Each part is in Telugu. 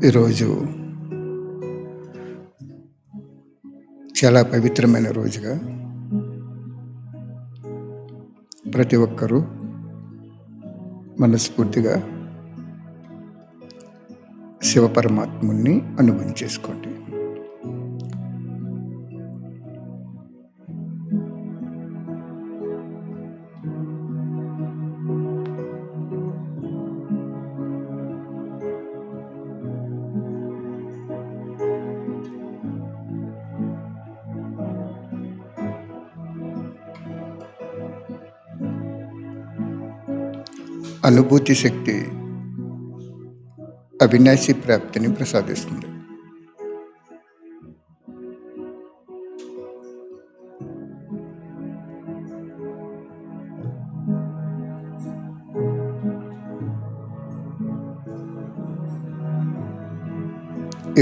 ఈరోజు చాలా పవిత్రమైన రోజుగా ప్రతి ఒక్కరూ మనస్ఫూర్తిగా శివపరమాత్ముని అనుభవం చేసుకోండి. అనుభూతి శక్తి అవినాశి ప్రాప్తిని ప్రసాదిస్తుంది.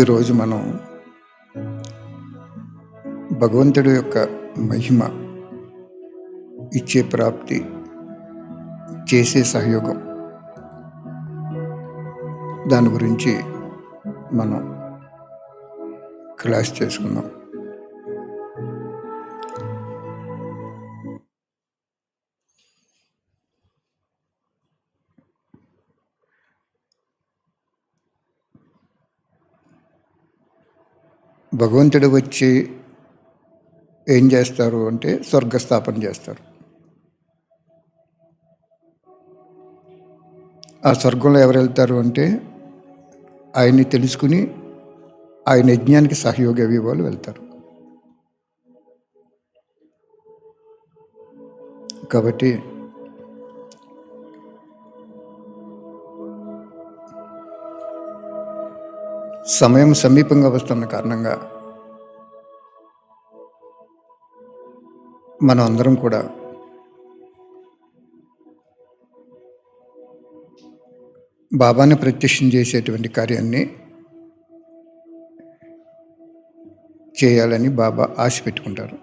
ఈరోజు మనం భగవంతుడి యొక్క మహిమ ఇచ్చే ప్రాప్తి చేసే సహయోగం దాని గురించి మనం క్లాస్ చేసుకుందాం. భగవంతుడు వచ్చి ఏం చేస్తారు అంటే స్వర్గస్థాపన చేస్తారు. ఆ స్వర్గంలో ఎవరు వెళ్తారు అంటే ఆయన్ని తెలుసుకుని ఆయన యజ్ఞానికి సహయోగి అవి వాళ్ళు వెళ్తారు. కాబట్టి సమయం సమీపంగా వస్తున్న కారణంగా మనం అందరం కూడా బాబాని ప్రత్యక్షం చేసేటువంటి కార్యాన్ని చేయాలని బాబా ఆశ పెట్టుకుంటారు.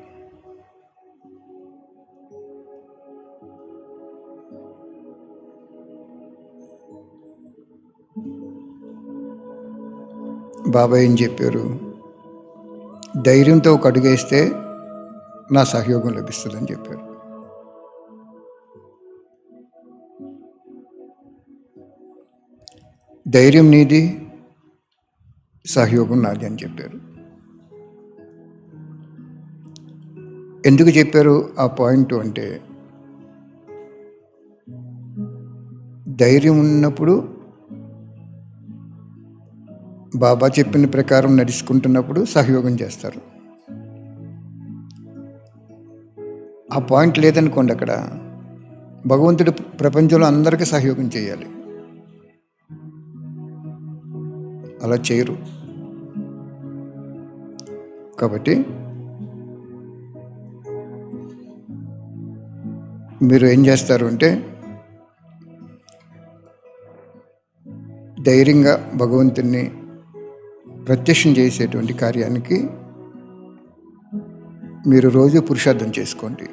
బాబా ఏం చెప్పారు? ధైర్యంతో ఒక అడుగేస్తే నా సహయోగం లభిస్తుందని చెప్పారు. ధైర్యం నీది, సహయోగం నాది అని చెప్పారు. ఎందుకు చెప్పారు ఆ పాయింట్ అంటే, ధైర్యం ఉన్నప్పుడు బాబా చెప్పిన ప్రకారం నడుచుకుంటున్నప్పుడు సహయోగం చేస్తారు. ఆ పాయింట్ లేదనుకోండి, అక్కడ భగవంతుడు ప్రపంచంలో అందరికీ సహయోగం చేయాలి, అలా చేయరు. కాబట్టి మీరు ఏం చేస్తారు అంటే ధైర్యంగా భగవంతుని ప్రత్యక్షం చేసేటువంటి కార్యానికి మీరు రోజు పురుషార్థం చేసుకోండి.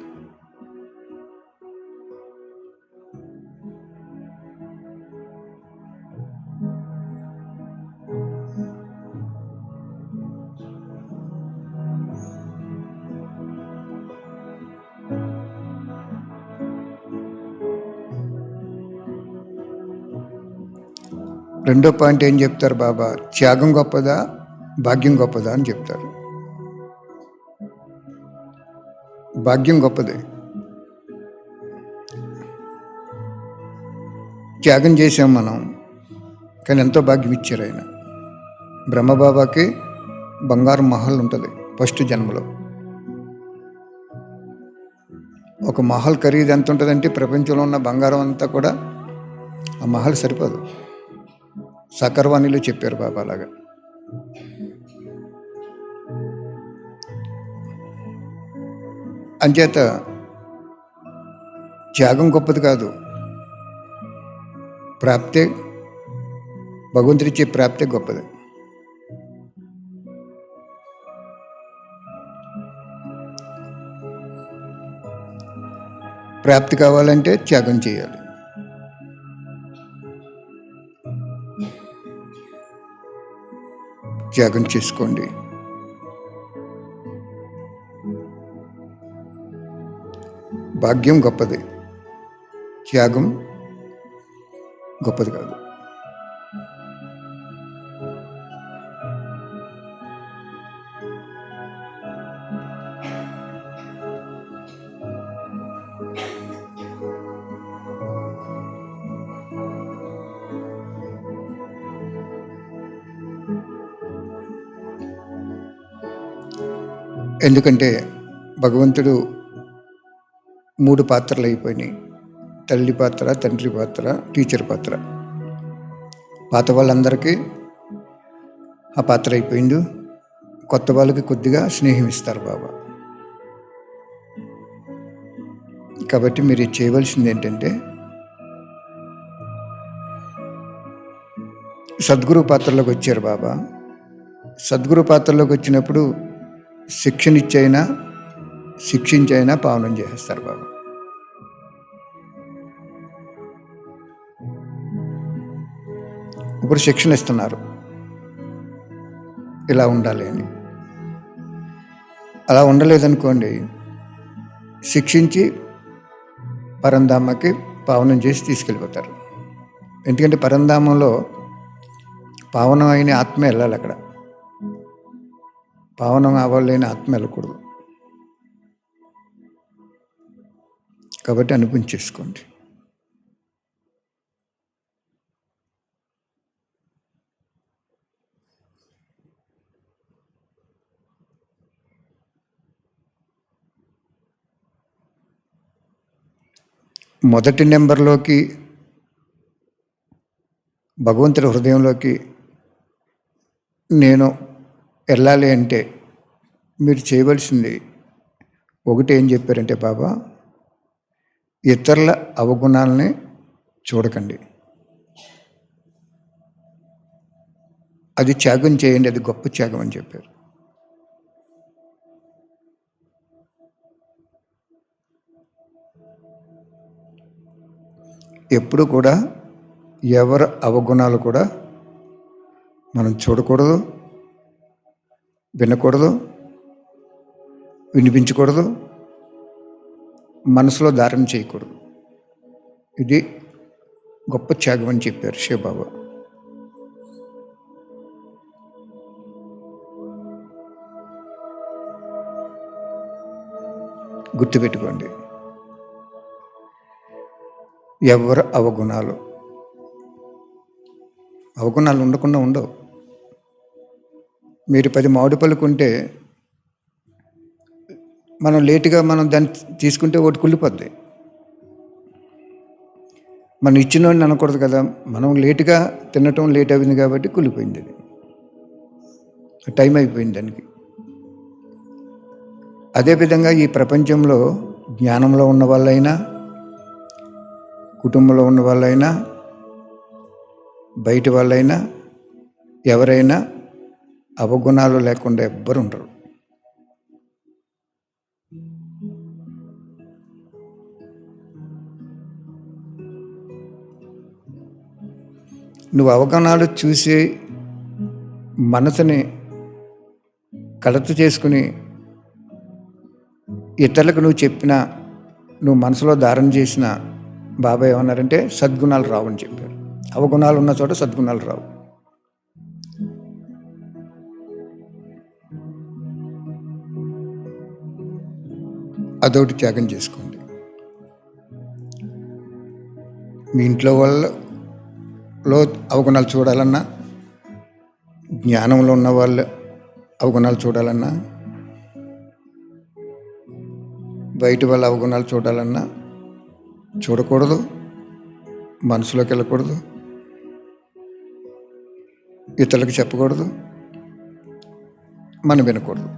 రెండో పాయింట్ ఏం చెప్తారు బాబా? త్యాగం గొప్పదా, భాగ్యం గొప్పదా అని చెప్తారు. భాగ్యం గొప్పదే. త్యాగం చేసాం మనం, కానీ ఎంతో భాగ్యం ఇచ్చారు ఆయన. బ్రహ్మబాబాకి బంగారు మహల్ ఉంటుంది ఫస్ట్ జన్మలో. ఒక మహల్ ఖరీదు ఎంత ఉంటుందంటే ప్రపంచంలో ఉన్న బంగారం అంతా కూడా ఆ మహల్ సరిపోదు. సకర్వాణిలో చెప్పారు బాబా అలాగా. అంచేత త్యాగం గొప్పది కాదు, ప్రాప్తే, భగవంతుడిచ్చే ప్రాప్తే గొప్పది. ప్రాప్తి కావాలంటే త్యాగం చేయాలి. త్యాగం చేసుకోండి. భాగ్యం గొప్పది, త్యాగం గొప్పది కాదు. ఎందుకంటే భగవంతుడు 3 పాత్రలు అయిపోయినాయి. తల్లి పాత్ర, తండ్రి పాత్ర, టీచర్ పాత్ర. పాత వాళ్ళందరికీ ఆ పాత్ర అయిపోయింది. కొత్త వాళ్ళకి కొద్దిగా స్నేహం ఇస్తారు బాబా. కాబట్టి మీరు చేయవలసింది ఏంటంటే సద్గురు పాత్రలోకి వచ్చారు బాబా. సద్గురు పాత్రలోకి వచ్చినప్పుడు శిక్షణిచ్చైనా శిక్షించైనా పావనం చేసేస్తారు బాబా. ఇప్పుడు శిక్షణ ఇస్తున్నారు, ఇలా ఉండాలి అని. అలా ఉండలేదనుకోండి, శిక్షించి పరంధామకి పావనం చేసి తీసుకెళ్ళిపోతారు. ఎందుకంటే పరంధామంలో పావనం అయిన ఆత్మ వెళ్ళాలి. అక్కడ పావనం అవ్వలేని ఆత్మ వెళ్ళకూడదు. కాబట్టి అనిపించేసుకోండి. మొదటి నెంబర్లోకి, భగవంతుడి హృదయంలోకి నేను వెళ్ళాలి అంటే మీరు చేయవలసింది ఒకటి ఏం చెప్పారంటే బాబా, ఇతరుల అవగుణాలని చూడకండి, అది త్యాగం చేయండి, అది గొప్ప త్యాగం అని చెప్పారు. ఎప్పుడు కూడా ఎవరి అవగుణాలు కూడా మనం చూడకూడదు, వినకూడదు, వినిపించకూడదు, మనసులో ధారణ చేయకూడదు. ఇది గొప్ప త్యాగం అని చెప్పారు శివబాబా. గుర్తుపెట్టుకోండి, ఎవరు అవగుణాలు ఉండకుండా ఉండవు. మీరు 10 మామిడి పళ్ళు కొంటే మనం లేటుగా దాన్ని తీసుకుంటే ఒకటి కుళ్ళిపోద్ది. మనం ఇచ్చినోడిని అనకూడదు కదా, మనం లేటుగా తినటం లేట్ అయింది కాబట్టి కుళ్ళిపోయింది, అది టైం అయిపోయింది దానికి. అదేవిధంగా ఈ ప్రపంచంలో జ్ఞానంలో ఉన్న వాళ్ళైనా, కుటుంబంలో ఉన్న వాళ్ళైనా, బయట వాళ్ళైనా, ఎవరైనా అవగుణాలు లేకుండా ఎవ్వరు ఉండరు. నువ్వు అవగుణాలు చూసి మనసుని కలత చేసుకుని ఇతరులకు నువ్వు చెప్పినా, నువ్వు మనసులో ధారణ చేసిన బాబా ఏమన్నారంటే సద్గుణాలు రావు అని చెప్పారు. అవగుణాలు ఉన్న చోట సద్గుణాలు రావు. అదొకటి త్యాగం చేసుకోండి. మీ ఇంట్లో వాళ్ళలో అవగుణాలు చూడాలన్నా, జ్ఞానంలో ఉన్న వాళ్ళు అవగుణాలు చూడాలన్నా, బయట వాళ్ళ అవగుణాలు చూడాలన్నా చూడకూడదు, మనసులోకి వెళ్ళకూడదు, ఇతరులకు చెప్పకూడదు, మనం వినకూడదు.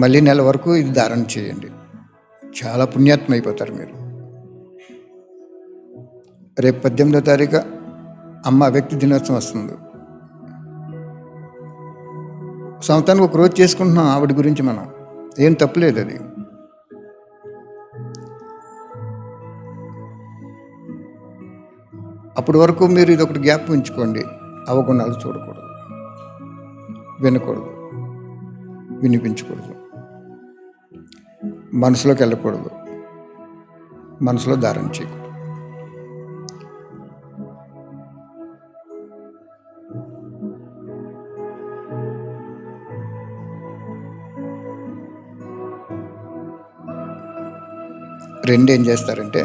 మళ్ళీ నెల వరకు ఇది ధారణ చేయండి, చాలా పుణ్యాత్మ అయిపోతారు మీరు. రేపు 18వ తారీఖు అమ్మ వ్యక్తి దినోత్సవం వస్తుంది. సంవత్సరానికి ఒక రోజు చేసుకుంటున్నాం ఆవిడ గురించి, మనం ఏం తప్పులేదు. అది అప్పటి వరకు మీరు ఇది ఒకటి గ్యాప్ ఉంచుకోండి. అవగుణాలు చూడకూడదు, వినకూడదు, వినిపించకూడదు, మనసులోకి వెళ్ళకూడదు, మనసులో ధారణ చేయకూడదు. రెండు ఏం చేస్తారంటే,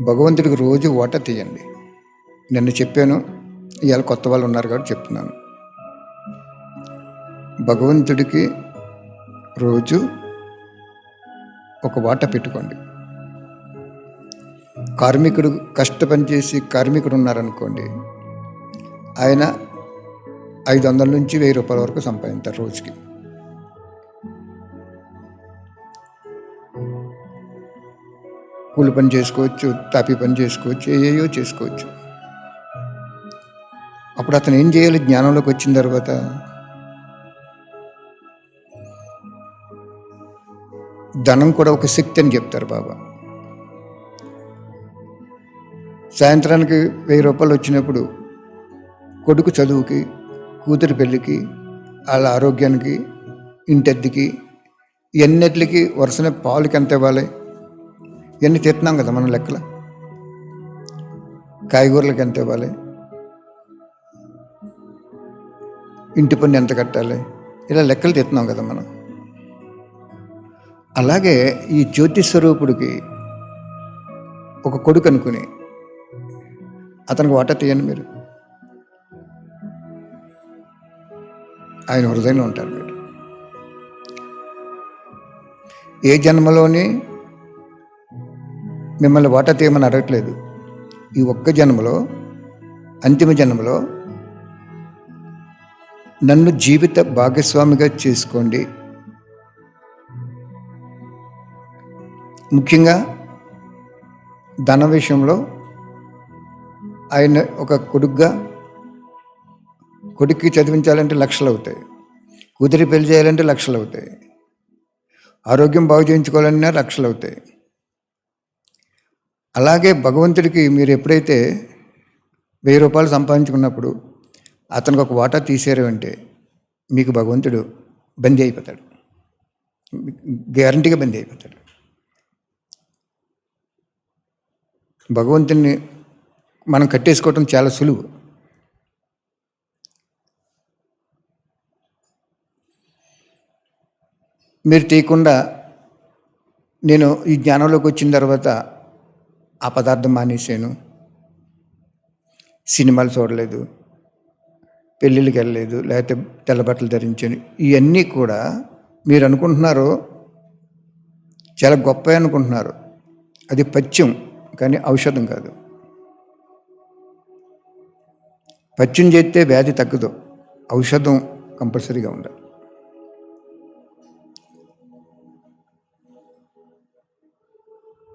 భగవంతుడికి రోజు వాటర్ తీయండి. నిన్న చెప్పాను, ఇవాళ కొత్త వాళ్ళు ఉన్నారు కాబట్టి చెప్తున్నాను. భగవంతుడికి రోజు ఒక వాట పెట్టుకోండి. కార్మికుడు కష్టపని చేసి కార్మికుడు ఉన్నారనుకోండి, ఆయన 500 నుంచి 1000 రూపాయల వరకు సంపాదించారు రోజుకి. కూలి పని చేసుకోవచ్చు, తాపీ పని చేసుకోవచ్చు, ఏయో చేసుకోవచ్చు. అప్పుడు అతను ఏం చేయాలి? జ్ఞానంలోకి వచ్చిన తర్వాత ధనం కూడా ఒక శక్తి అని చెప్తారు బాబా. సాయంత్రానికి 1000 రూపాయలు వచ్చినప్పుడు కొడుకు చదువుకి, కూతురి పెళ్ళికి, వాళ్ళ ఆరోగ్యానికి, ఇంటెద్దికి, ఎన్నిటికి వరుసనే పాలకి ఎంత ఇవ్వాలి, ఇవన్నీ తీస్తున్నాం కదా మనం లెక్కలు. కాయగూరలకు ఎంత ఇవ్వాలి, ఇంటి పన్ను ఎంత కట్టాలి, ఇలా లెక్కలు తీస్తున్నాం కదా మనం. అలాగే ఈ జ్యోతి స్వరూపుడికి ఒక కొడుకు అనుకుని అతనికి వాటా తీయండి మీరు. ఆయన హృదయంలో ఉంటారు మీరు. ఏ జన్మలోని మిమ్మల్ని వాటా తీయమని అడగట్లేదు. ఈ ఒక్క జన్మలో, అంతిమ జన్మలో నన్ను జీవిత భాగస్వామిగా చేసుకోండి. ముఖ్యంగా ధన విషయంలో ఆయన ఒక కొడుకుగా, కొడుక్కి చదివించాలంటే లక్షలు అవుతాయి, కూతురి పెళ్లి చేయాలంటే లక్షలు అవుతాయి, ఆరోగ్యం బాగు చేయించుకోవాలన్నా లక్షలు అవుతాయి. అలాగే భగవంతుడికి మీరు ఎప్పుడైతే 1000 రూపాయలు సంపాదించుకున్నప్పుడు అతనికి ఒక వాటా తీసారు అంటే మీకు భగవంతుడు బందీ అయిపోతాడు, గ్యారంటీగా బందీ అయిపోతాడు. భగవంతుని మనం కట్టేసుకోవటం చాలా సులువు. మీరు తీయకుండా నేను ఈ జ్ఞానంలోకి వచ్చిన తర్వాత ఆ పదార్థం మానేసాను, సినిమాలు చూడలేదు, పెళ్ళిళ్ళకి వెళ్ళలేదు, లేకపోతే తెల్ల బట్టలు ధరించాను, ఇవన్నీ కూడా మీరు అనుకుంటున్నారు చాలా గొప్ప అనుకుంటున్నారు. అది పథ్యం, కానీ ఔషధం కాదు. పథ్యం చేస్తే వ్యాధి తగ్గదు, ఔషధం కంపల్సరీగా ఉండాలి.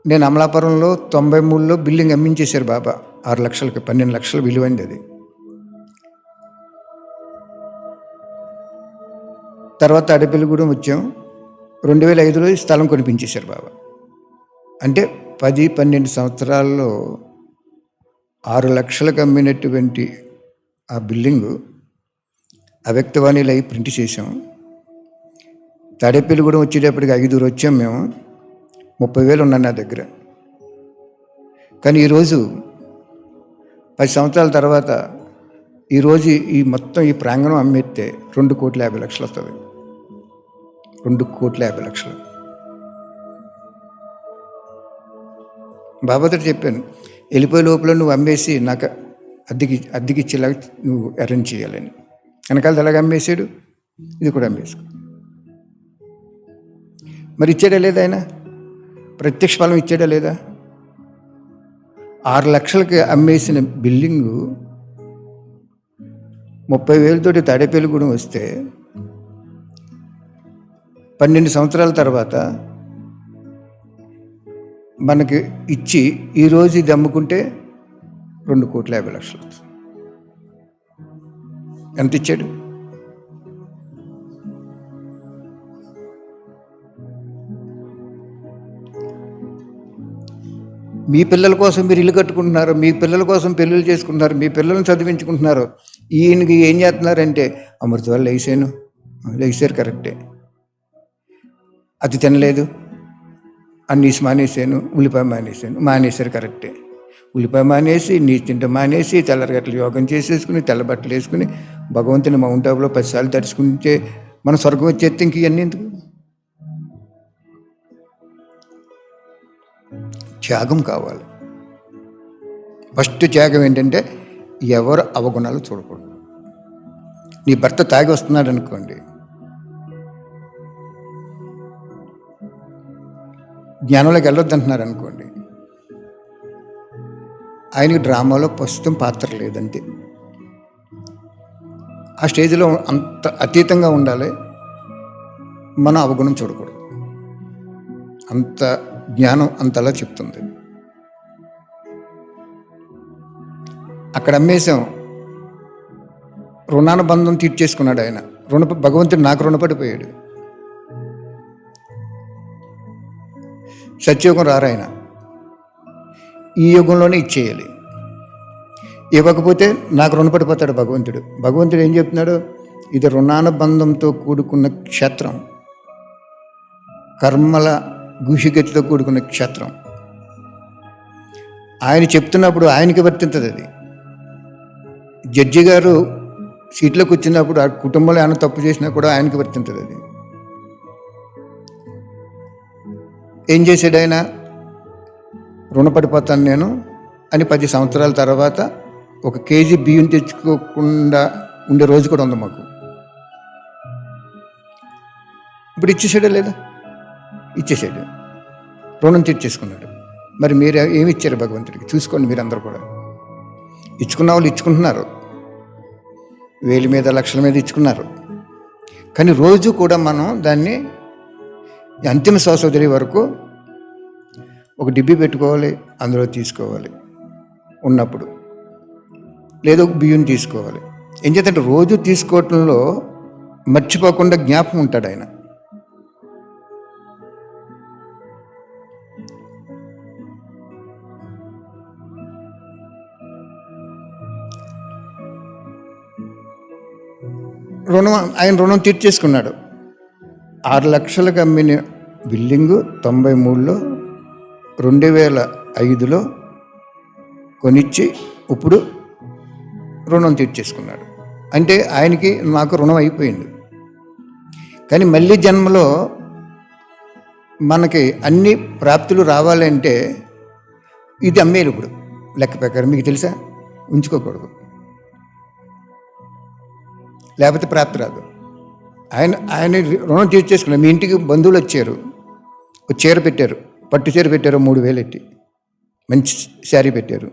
నేను అమలాపురంలో 93లో బిల్డింగ్ అమ్మించేశారు బాబా. 6 లక్షలకి, 12 లక్షలు విలువైంది అది. తర్వాత అడపిల్లిగూడెం వచ్చాం. 2005లో స్థలం కొనిపించేశారు బాబా. అంటే 10-12 సంవత్సరాల్లో 6 లక్షలకు అమ్మినటువంటి ఆ బిల్డింగు అవ్యక్తవాణిలో అయి ప్రింట్ చేసాం. తాడేపల్లిగూడెం వచ్చేటప్పటికి 5 వచ్చాం మేము. 30,000 ఉన్నాయి నా దగ్గర. కానీ ఈరోజు 10 సంవత్సరాల తర్వాత ఈరోజు ఈ మొత్తం ఈ ప్రాంగణం అమ్మేస్తే 2,50,00,000 వస్తుంది. 2,50,00,000. బాబాతో చెప్పాను, వెళ్ళిపోయే లోపల నువ్వు అమ్మేసి నాకు అద్దెకి ఇచ్చేలాగా నువ్వు అరేంజ్ చేయాలని. వెనకాల ఎలాగ అమ్మేసాడు, ఇది కూడా అమ్మేసుకో. మరి ఇచ్చాడా లేదా ఆయన? ప్రత్యక్ష ఫలం ఇచ్చాడా లేదా? 6 లక్షలకి అమ్మేసిన బిల్డింగు 30,000తోటి తాడేపల్లిగూడెం వస్తే 12 సంవత్సరాల తర్వాత మనకి ఇచ్చి ఈరోజు ఇది అమ్ముకుంటే 2,50,00,000. ఎంత ఇచ్చాడు? మీ పిల్లల కోసం మీరు ఇల్లు కట్టుకుంటున్నారు, మీ పిల్లల కోసం పెళ్ళిళ్ళు చేసుకుంటున్నారు, మీ పిల్లల్ని చదివించుకుంటున్నారు. ఈయనకి ఏం చేస్తున్నారంటే అమృత వల్ల లేచారు కరెక్టే, అది తినలేదు, నీసు మానేసాను, ఉల్లిపాయ మానేశారు కరెక్టే. ఉల్లిపాయ మానేసి నీసు తింటే మానేసి తెల్లరగట్లు యోగం చేసేసుకుని తెల్ల బట్టలు వేసుకుని భగవంతుని మౌంట్ ఆబులో 10 సార్లు తడుచుకుంటే మన స్వర్గం వచ్చేస్తే ఇంక ఇవన్నీ ఎందుకు? త్యాగం కావాలి. ఫస్ట్ త్యాగం ఏంటంటే ఎవరు అవగుణాలు చూడకూడదు. నీ భర్త తాగి వస్తున్నాడు అనుకోండి, జ్ఞానంలోకి వెళ్ళొద్దు అంటున్నారు అనుకోండి, ఆయనకి డ్రామాలో ప్రస్తుతం పాత్ర లేదంతే. ఆ స్టేజ్లో అంత అతీతంగా ఉండాలి. మనం అవగుణం చూడకూడదు. అంత జ్ఞానం అంతలా చెప్తుంది. అక్కడ అమ్మేశాం, రుణానుబంధం తీర్చేసుకున్నాడు ఆయన. భగవంతుడు నాకు రుణపడిపోయాడు. సత్యయుగం రారాయన, ఈ యుగంలోనే ఇచ్చేయాలి. ఇవ్వకపోతే నాకు రుణపడిపోతాడు భగవంతుడు. భగవంతుడు ఏం చెప్తున్నాడు? ఇది రుణానుబంధంతో కూడుకున్న క్షేత్రం, కర్మల గుషిగతితో కూడుకున్న క్షేత్రం. ఆయన చెప్తున్నప్పుడు ఆయనకి వర్తింతుంది అది. జడ్జి గారు సీట్లోకి వచ్చినప్పుడు ఆ కుటుంబంలో ఏమైనా తప్పు చేసినా కూడా ఆయనకి వర్తింతుంది అది. ఏం చేశాడు ఆయన? రుణపడిపోతాను నేను అని 10 సంవత్సరాల తర్వాత 1 కేజీ బియ్యం తెచ్చుకోకుండా ఉండే రోజు కూడా ఉంది మాకు. ఇప్పుడు ఇచ్చేసాడా లేదా? ఇచ్చేసాడు, రుణం తీర్చేసుకున్నాడు. మరి మీరు ఏమి ఇచ్చారు భగవంతుడికి? చూసుకోండి. మీరందరూ కూడా ఇచ్చుకున్న వాళ్ళు ఇచ్చుకుంటున్నారు, వేల మీద లక్షల మీద ఇచ్చుకున్నారు. కానీ రోజు కూడా మనం దాన్ని అంతిమ శ్వాస వదిలే వరకు ఒక డిబ్బి పెట్టుకోవాలి, అందులో తీసుకోవాలి ఉన్నప్పుడు, లేదో బియ్యం తీసుకోవాలి. ఏం చేద్దంటే రోజు తీసుకోవటంలో మర్చిపోకుండా జ్ఞాపకం ఉంటాడు ఆయన. ఆయన రుణం తీర్చేసుకున్నాడు. 6 లక్షలకు అమ్మిన బిల్డింగు 93లో 2005లో కొనిచ్చి ఇప్పుడు రుణం తీర్చేసుకున్నాడు. అంటే ఆయనకి నాకు రుణం అయిపోయింది. కానీ మళ్ళీ జన్మలో మనకి అన్ని ప్రాప్తులు రావాలంటే ఇది అమ్మేలు. ఇప్పుడు లెక్క ప్రకారం మీకు తెలుసా, ఉంచుకోకూడదు, లేకపోతే ప్రాప్తి రాదు. ఆయన రుణం తీర్చేసుకున్నాడు. మీ ఇంటికి బంధువులు వచ్చారు, ఒక చీర పెట్టారు, పట్టు చీర పెట్టారు, 3000 ఎట్టి, మంచి శారీ పెట్టారు.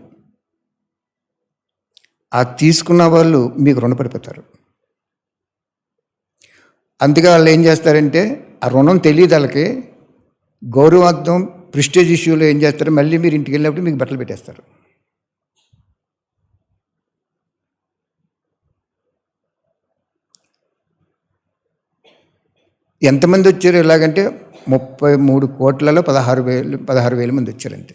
ఆ తీసుకున్న వాళ్ళు మీకు రుణపడిపోతారు. అందుకే వాళ్ళు ఏం చేస్తారంటే ఆ రుణం తెలియదు వాళ్ళకి, గౌరవార్థం ప్రిస్టేజ్ ఇష్యూలో ఏం చేస్తారు, మళ్ళీ మీరు ఇంటికి వెళ్ళినప్పుడు మీకు బట్టలు పెట్టేస్తారు. ఎంతమంది వచ్చారు ఎలాగంటే 33 కోట్లలో 16,000 మంది వచ్చారు అంతే.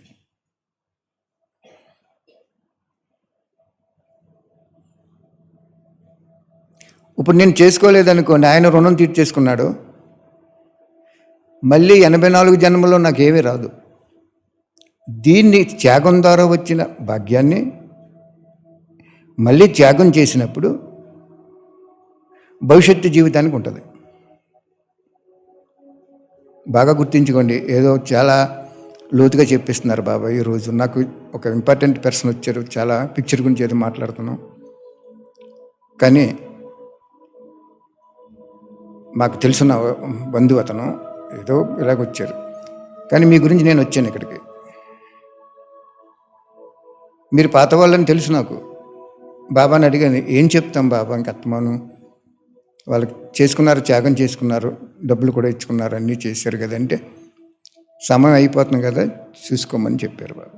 ఇప్పుడు నేను చేసుకోలేదనుకోండి, ఆయన రుణం తీర్చేసుకున్నాడు. మళ్ళీ 84 జన్మలో నాకేమీ రాదు. దీన్ని త్యాగం ద్వారా వచ్చిన భాగ్యాన్ని మళ్ళీ త్యాగం చేసినప్పుడు భవిష్యత్తు జీవితానికి ఉంటుంది. బాగా గుర్తించుకోండి. ఏదో చాలా లోతుగా చెప్పిస్తున్నారు బాబా. ఈరోజు నాకు ఒక ఇంపార్టెంట్ పర్సన్ వచ్చారు, చాలా పిక్చర్ గురించి ఏదో మాట్లాడుతున్నాం, కానీ మాకు తెలుసున్న బంధువు అతను ఏదో ఇలాగొచ్చారు. కానీ మీ గురించి నేను వచ్చాను ఇక్కడికి. మీరు పాత వాళ్ళని తెలుసు నాకు. బాబాని అడిగాను, ఏం చెప్తాం బాబా, ఇంక అత్తమాను వాళ్ళకి చేసుకున్నారు, త్యాగం చేసుకున్నారు, డబ్బులు కూడా ఇచ్చుకున్నారు, అన్నీ చేశారు కదంటే సమయం అయిపోతుంది కదా చూసుకోమని చెప్పారు బాబు.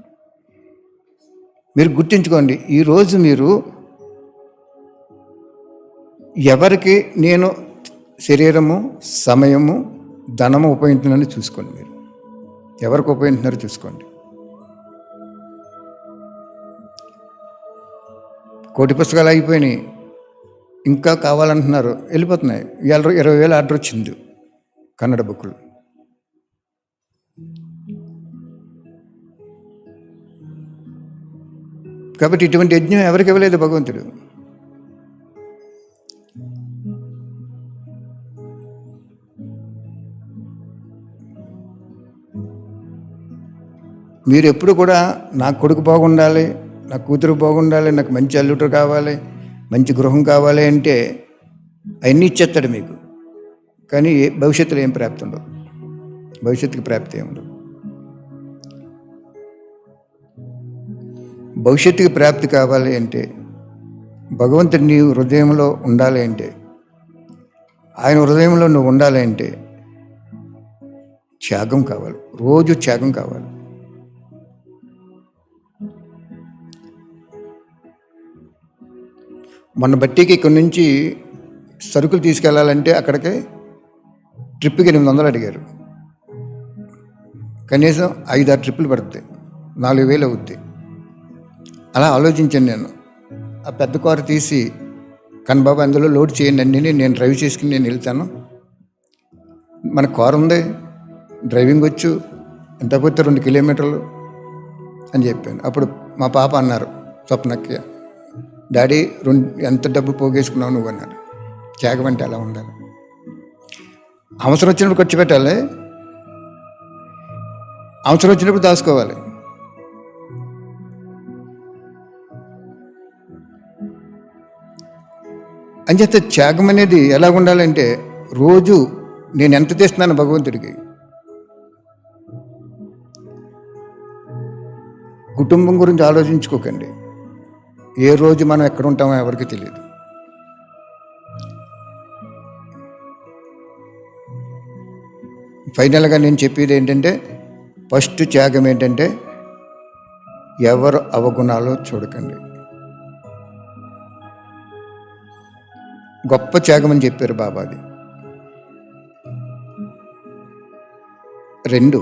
మీరు గుర్తించుకోండి, ఈరోజు మీరు ఎవరికి నేను శరీరము, సమయము, ధనము ఉపయోగించున్నాను చూసుకోండి. మీరు ఎవరికి ఉపయోగించున్నారో చూసుకోండి. కోటి పుస్తకాలు అయిపోయినాయి, ఇంకా కావాలంటున్నారు, వెళ్ళిపోతున్నాయి. 20,000 ఆర్డర్ వచ్చింది కన్నడ బుక్కులు. కాబట్టి ఇటువంటి యజ్ఞం ఎవరికి ఇవ్వలేదు భగవంతుడు. మీరు ఎప్పుడు కూడా నా కొడుకు బాగుండాలి, నా కూతురు బాగుండాలి, నాకు మంచి అల్లుడు కావాలి, మంచి గృహం కావాలి అంటే అవన్నీ ఇచ్చేస్తాడు మీకు. కానీ భవిష్యత్తులో ఏం ప్రాప్తి ఉండదు, భవిష్యత్తుకి ప్రాప్తి ఏమి ఉండదు. భవిష్యత్తుకి ప్రాప్తి కావాలి అంటే, భగవంతుడు నీ హృదయంలో ఉండాలి అంటే, ఆయన హృదయంలో నువ్వు ఉండాలి అంటే త్యాగం కావాలి, రోజు త్యాగం కావాలి. మొన్న బట్టీకి ఇక్కడి నుంచి సరుకులు తీసుకెళ్ళాలంటే అక్కడికి ట్రిప్కి 800 అడిగారు. కనీసం 5-6 ట్రిప్పులు పడుతుంది, 4,000 అవుద్ది. అలా ఆలోచించాను నేను. ఆ పెద్ద కారు తీసి, కనబాబు అందులో లోడ్ చేయండి అన్నీ, నేను డ్రైవ్ చేసుకుని నేను వెళ్తాను, మన కారు ఉంది, డ్రైవింగ్ వచ్చు, ఎంత పోతే 2 కిలోమీటర్లు అని చెప్పాను. అప్పుడు మా పాప అన్నారు, స్వప్నకి, డాడీ ఎంత డబ్బు పోగేసుకున్నావు నువ్వు అన్నారు. త్యాగం అంటే అలా ఉండాలి. అవసరం వచ్చినప్పుడు ఖర్చు పెట్టాలి, అవసరం వచ్చినప్పుడు దాచుకోవాలి. అంచేత త్యాగం అనేది ఎలా ఉండాలంటే, రోజు నేను ఎంత తెస్తున్నాను భగవంతుడికి. కుటుంబం గురించి ఆలోచించుకోకండి. ఏ రోజు మనం ఎక్కడ ఉంటామో ఎవరికి తెలియదు. ఫైనల్గా నేను చెప్పేది ఏంటంటే, ఫస్ట్ త్యాగం ఏంటంటే, ఎవరు అవగుణాలు చూడకండి. గొప్ప త్యాగం అని చెప్పారు బాబాది. 2,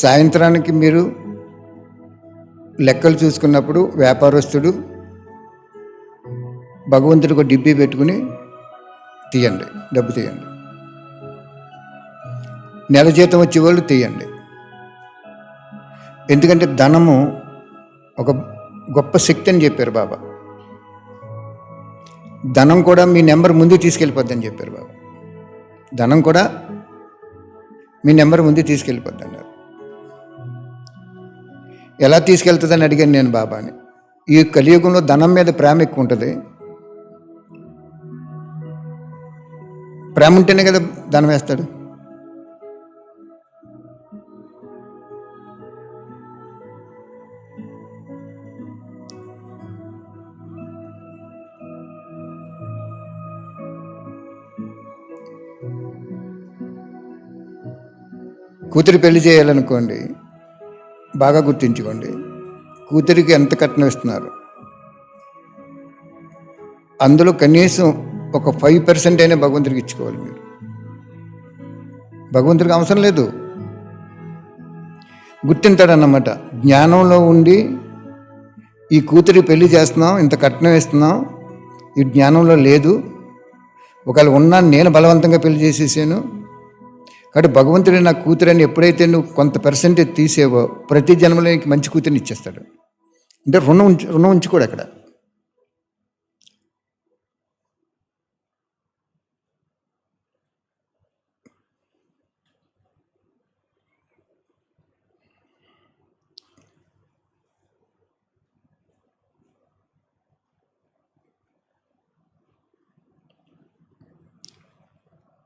సాయంత్రానికి మీరు లెక్కలు చూసుకున్నప్పుడు వ్యాపారస్తుడు భగవంతుడికి డిబ్బీ పెట్టుకుని తీయండి, డబ్బు తీయండి. నెల జీతం వచ్చేవాళ్ళు తీయండి. ఎందుకంటే ధనము ఒక గొప్ప శక్తి అని చెప్పారు బాబా. ధనం కూడా మీ నెంబర్ ముందు తీసుకెళ్ళిపోద్ది అని చెప్పారు బాబా. ధనం కూడా మీ నెంబర్ ముందు తీసుకెళ్ళిపోద్ది అన్నారు. ఎలా తీసుకెళ్తుందని అడిగాను నేను బాబాని. ఈ కలియుగంలో ధనం మీద ప్రేమ ఎక్కువ ఉంటుంది. ప్రేమ ఉంటేనే కదా ధనం వేస్తాడు. కూతురు పెళ్లి చేయాలనుకోండి, బాగా గుర్తుంచుకోండి, కూతురికి ఎంత కట్నం ఇస్తున్నారు, అందులో కనీసం ఒక 5% అయినా భగవంతుడికి ఇచ్చుకోవాలి మీరు. భగవంతుడికి అవసరం లేదు, గుర్తింటాడన్నమాట. జ్ఞానంలో ఉండి ఈ కూతురి పెళ్లి చేస్తున్నాం, ఇంత కట్నం ఇస్తున్నాం, ఈ జ్ఞానంలో లేదు. ఒకవేళ ఉన్నా నేను బలవంతంగా పెళ్లి చేసేసాను. కాబట్టి భగవంతుడి నా కూతురని ఎప్పుడైతే నువ్వు కొంత పర్సెంటేజ్ తీసేవో, ప్రతి జన్మలో నీకు మంచి కూతురిని ఇచ్చేస్తాడు. అంటే రుణం ఉంచుకోడు అక్కడ.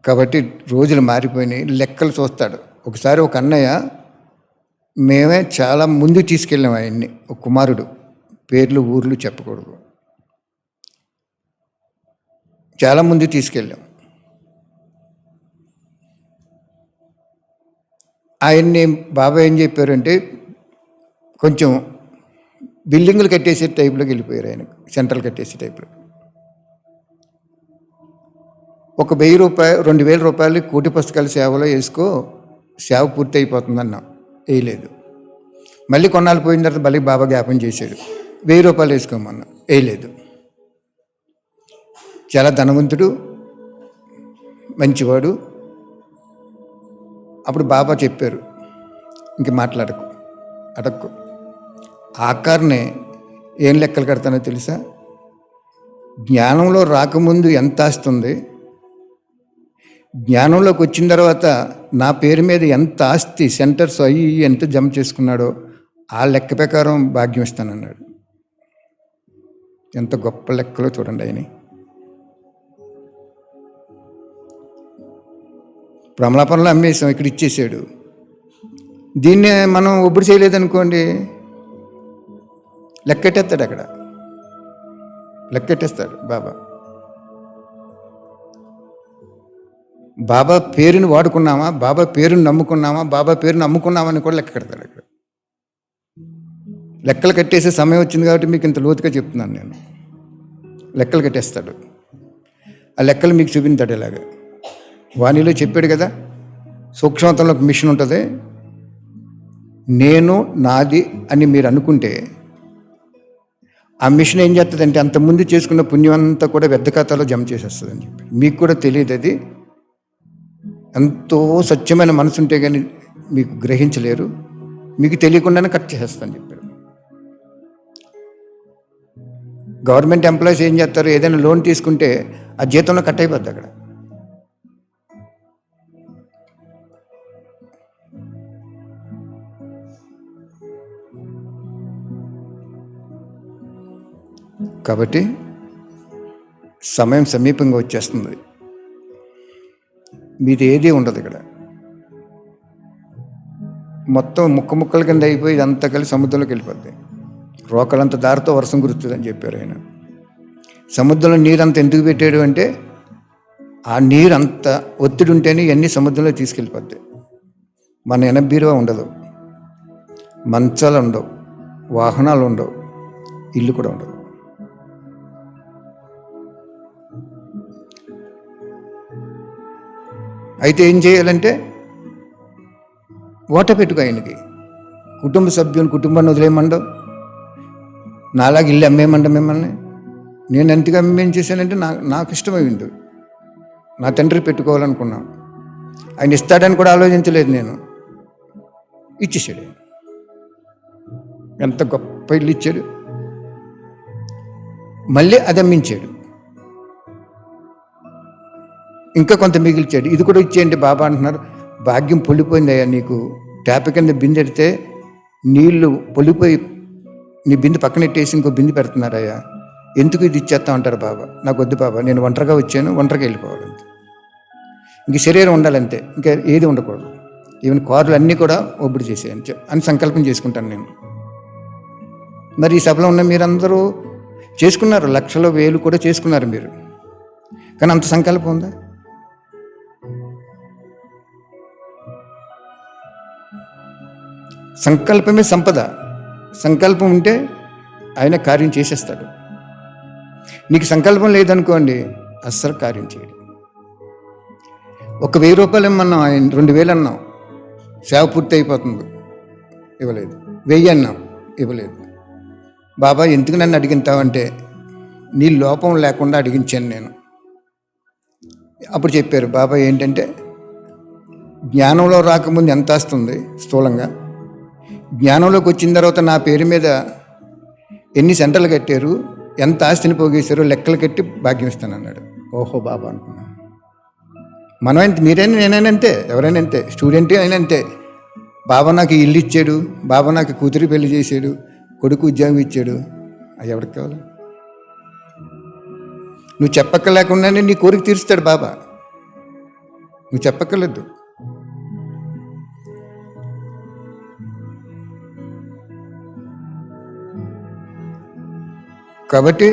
కాబట్టి రోజులు మారిపోయినాయి, లెక్కలు చూస్తాడు. ఒకసారి ఒక అన్నయ్య, మేమే చాలా ముందు తీసుకెళ్ళాం ఆయన్ని, ఒక కుమారుడు, పేర్లు ఊర్లు చెప్పకూడదు, చాలా ముందు తీసుకెళ్ళాం. ఆయన్ని బాబా ఏం చెప్పారంటే, కొంచెం బిల్డింగులు కట్టేసే టైప్లోకి వెళ్ళిపోయారు ఆయన, సెంట్రల్ కట్టేసే టైప్లో. ఒక 1,000 రూపాయలు 2,000 రూపాయలు కోటి పుస్తకాల సేవలో వేసుకో, సేవ పూర్తి అయిపోతుందన్నా. వేయలేదు. మళ్ళీ కొన్నాళ్ళు పోయిన తర్వాత మళ్ళీ బాబా జ్ఞాపం చేశాడు, 1000 రూపాయలు వేసుకోమన్నా, వేయలేదు. చాలా ధనవంతుడు, మంచివాడు. అప్పుడు బాబా చెప్పారు, ఇంక మాట్లాడకు, అడక్కు. ఆఖరినే ఏం లెక్కలు కడతానో తెలుసా? జ్ఞానంలో రాకముందు ఎంత ఆస్తి ఉంది, జ్ఞానంలోకి వచ్చిన తర్వాత నా పేరు మీద ఎంత ఆస్తి సెంటర్స్ అయ్యి ఎంత జమ చేసుకున్నాడో ఆ లెక్క ప్రకారం భాగ్యం ఇస్తానన్నాడు. ఎంత గొప్ప లెక్కలో చూడండి ఆయన. ప్రమలాపనలో అమ్మేసాం, ఇక్కడ ఇచ్చేసాడు. దీన్నే మనం ఒప్పుడు చేయలేదనుకోండి, లెక్కెట్టేస్తాడు, అక్కడ లెక్కెట్టేస్తాడు బాబా. బాబా పేరుని వాడుకున్నామా, బాబా పేరుని నమ్ముకున్నామా, బాబా పేరుని అమ్ముకున్నామని కూడా లెక్క కడతాడు అక్కడ. లెక్కలు కట్టేసే సమయం వచ్చింది కాబట్టి మీకు ఇంత లోతుగా చెప్తున్నాను నేను. లెక్కలు కట్టేస్తాడు, ఆ లెక్కలు మీకు చూపించాడు. ఇలాగా వాణిలో చెప్పాడు కదా, సూక్ష్మతంలో ఒక మిషన్ ఉంటుంది. నేను నాది అని మీరు అనుకుంటే ఆ మిషన్ ఏం చేస్తుందంటే అంతకుముందు చేసుకున్న పుణ్యం అంతా కూడా పెద్ద ఖాతాలో జమ చేసేస్తుంది అని చెప్పి. మీకు కూడా తెలియదు, అది ఎంతో స్వచ్ఛమైన మనసు ఉంటే కానీ మీకు గ్రహించలేరు. మీకు తెలియకుండానే కట్ చేసేస్తాను చెప్పాడు. గవర్నమెంట్ ఎంప్లాయీస్ ఏం చేస్తారు, ఏదైనా లోన్ తీసుకుంటే ఆ జీతంలో కట్ అయిపోద్ది అక్కడ. కాబట్టి సమయం సమీపంగా వచ్చేస్తుంది. మీది ఏదీ ఉండదు ఇక్కడ. మొత్తం ముక్కల కింద అయిపోయి ఇదంతా కలిసి సముద్రంలోకి వెళ్ళిపోద్ది. రోకలంత దారితో వర్షం కురుస్తుందని చెప్పారు ఆయన. సముద్రంలో నీరంతా ఎందుకు పెట్టాడు అంటే ఆ నీరు అంత ఒత్తిడి ఉంటేనే ఇవన్నీ సముద్రంలో తీసుకెళ్ళిపోద్ది. మన ఎనబీరువా ఉండదు, మంచాలు ఉండవు, వాహనాలు ఉండవు, ఇల్లు కూడా ఉండదు. అయితే ఏం చేయాలంటే ఓట పెట్టుకో ఆయనకి. కుటుంబ సభ్యుని కుటుంబాన్ని వదిలేయమండవు, నాలాగా ఇల్లు అమ్మేయమండ మిమ్మల్ని. నేను ఎంతగా అమ్మేం చేశానంటే నాకు ఇష్టమైంది. నా తండ్రి పెట్టుకోవాలనుకున్నాను, ఆయన ఇస్తాడని కూడా ఆలోచించలేదు నేను. ఇచ్చేసాడు. ఎంత గొప్ప ఇల్లు ఇచ్చాడు. మళ్ళీ అది అమ్మించాడు, ఇంకా కొంత మిగిల్చాడు. ఇది కూడా ఇచ్చేయండి బాబా అంటున్నారు. భాగ్యం పొల్లిపోయిందయ్యా నీకు. ట్యాప్ కింద బిందె ఎడితే నీళ్లు పొల్లిపోయి నీ బిందె పక్కనెట్టేసి ఇంకో బిందె పెడుతున్నారయ్యా, ఎందుకు ఇది ఇచ్చేస్తా అంటారు బాబా. నాకు వద్దు బాబా, నేను ఒంటరిగా వచ్చాను, ఒంటరిగా వెళ్ళిపోవాలంతే. ఇంక శరీరం ఉండాలంతే, ఇంకా ఏది ఉండకూడదు. ఈవెన్ కార్లు అన్నీ కూడా ఒబ్బడి చేసేయని అని సంకల్పం చేసుకుంటాను నేను. మరి ఈ సభలో ఉన్న మీరందరూ చేసుకున్నారు, లక్షలు వేలు కూడా చేసుకున్నారు మీరు. కానీ అంత సంకల్పం ఉందా? సంకల్పమే సంపద. సంకల్పం ఉంటే ఆయన కార్యం చేసేస్తాడు. నీకు సంకల్పం లేదనుకోండి, అస్సలు కార్యం చేయడు. 1000 రూపాయలు ఇమ్మన్నాం, ఆయన 2000 అన్నాం, సేవ పూర్తి అయిపోతుంది, ఇవ్వలేదు. 1000 అన్నాం, ఇవ్వలేదు. బాబా ఎందుకు నన్ను అడిగింతావంటే నీ లోపం లేకుండా అడిగించాను నేను. అప్పుడు చెప్పారు బాబా ఏంటంటే, జ్ఞానంలో రాకముందు ఎంత వస్తుంది స్థూలంగా, జ్ఞానంలోకి వచ్చిన తర్వాత నా పేరు మీద ఎన్ని సెంటర్లు కట్టారు, ఎంత ఆస్తిని పోగేశారో లెక్కలు కట్టి భాగ్యం ఇస్తానన్నాడు. ఓహో బాబా అనుకున్నాను. మనమైనా, మీరైనా, నేనైనా అంతే, ఎవరైనా అంతే, స్టూడెంట్ అయినా అంతే. బాబా నాకు ఇల్లు ఇచ్చాడు, బాబా నాకు కూతురు పెళ్లి చేశాడు, కొడుకు ఉద్యోగం ఇచ్చాడు, అది ఎవరికి కావాలి? నువ్వు చెప్పక్కర్లేకుండానే నీ కోరిక తీరుస్తాడు బాబా, నువ్వు చెప్పక్కర్లేదు. కాబట్టి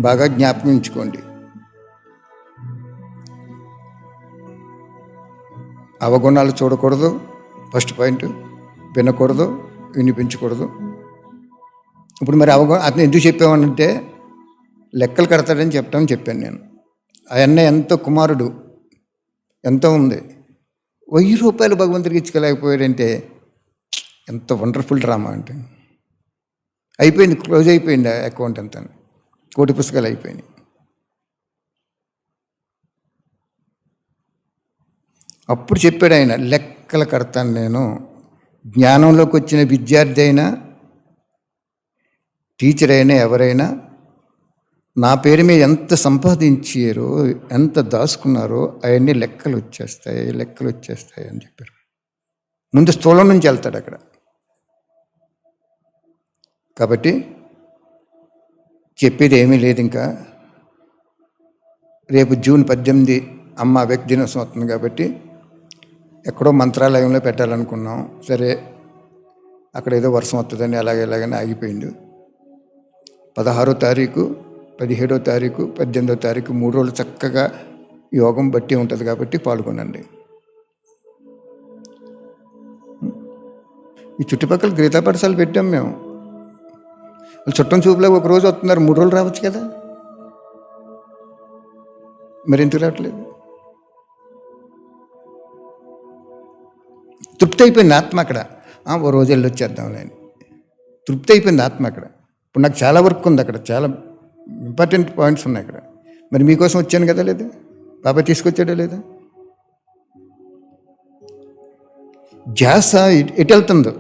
బాగా జ్ఞాపకం ఉంచుకోండి. అవగుణాలు చూడకూడదు, ఫస్ట్ పాయింట్. వినకూడదు, వినిపించకూడదు. ఇప్పుడు మరి అతను ఎందుకు చెప్పామనంటే లెక్కలు కడతాడని చెప్పాను నేను. ఆ అన్న ఎంతో కుమారుడు, ఎంతో ఉంది, 1000 రూపాయలు భగవంతుడికి ఇచ్చుకోలేకపోయాడంటే ఎంత వండర్ఫుల్ డ్రామా అంటే. అయిపోయింది, క్లోజ్ అయిపోయింది ఆ అకౌంట్ అంతా, 1 కోటి పుస్తకాలు అయిపోయినాయి. అప్పుడు చెప్పాడు ఆయన, లెక్కలు కడతాను నేను. జ్ఞానంలోకి వచ్చిన విద్యార్థి అయినా, టీచర్ అయినా, ఎవరైనా నా పేరు మీద ఎంత సంపాదించారో, ఎంత దాచుకున్నారో అవన్నీ లెక్కలు వచ్చేస్తాయి అని చెప్పారు. ముందు స్థూలం నుంచి వెళ్తాడు అక్కడ. కాబట్టి చెప్పేది ఏమీ లేదు. ఇంకా రేపు జూన్ 18 అమ్మ వ్యక్తి దినోత్సవం అవుతుంది కాబట్టి ఎక్కడో మంత్రాలయంలో పెట్టాలనుకున్నాం. సరే, అక్కడ ఏదో వర్షం వస్తుందని ఎలాగని ఆగిపోయింది. 16వ తారీఖు, 17వ తారీఖు, 18వ తారీఖు 3 రోజులు చక్కగా యోగం బట్టి ఉంటుంది కాబట్టి పాల్గొనండి. ఈ చుట్టుపక్కల గీతా పాఠశాల పెట్టాం మేము. వాళ్ళు చుట్టం చూపులో 1 రోజు వస్తున్నారు, 3 రోజులు రావచ్చు కదా, మరి ఎందుకు రావట్లేదు? తృప్తి అయిపోయింది ఆత్మ అక్కడ. 1 రోజు వెళ్ళి వచ్చేద్దాంలే అని తృప్తి అయిపోయింది ఆత్మ అక్కడ. ఇప్పుడు నాకు చాలా వర్క్ ఉంది అక్కడ, చాలా ఇంపార్టెంట్ పాయింట్స్ ఉన్నాయి అక్కడ. మరి మీకోసం వచ్చాను కదా, లేదా బాబాయ్ తీసుకొచ్చాడా లేదా? ధ్యాస ఎటు వెళ్తుందో,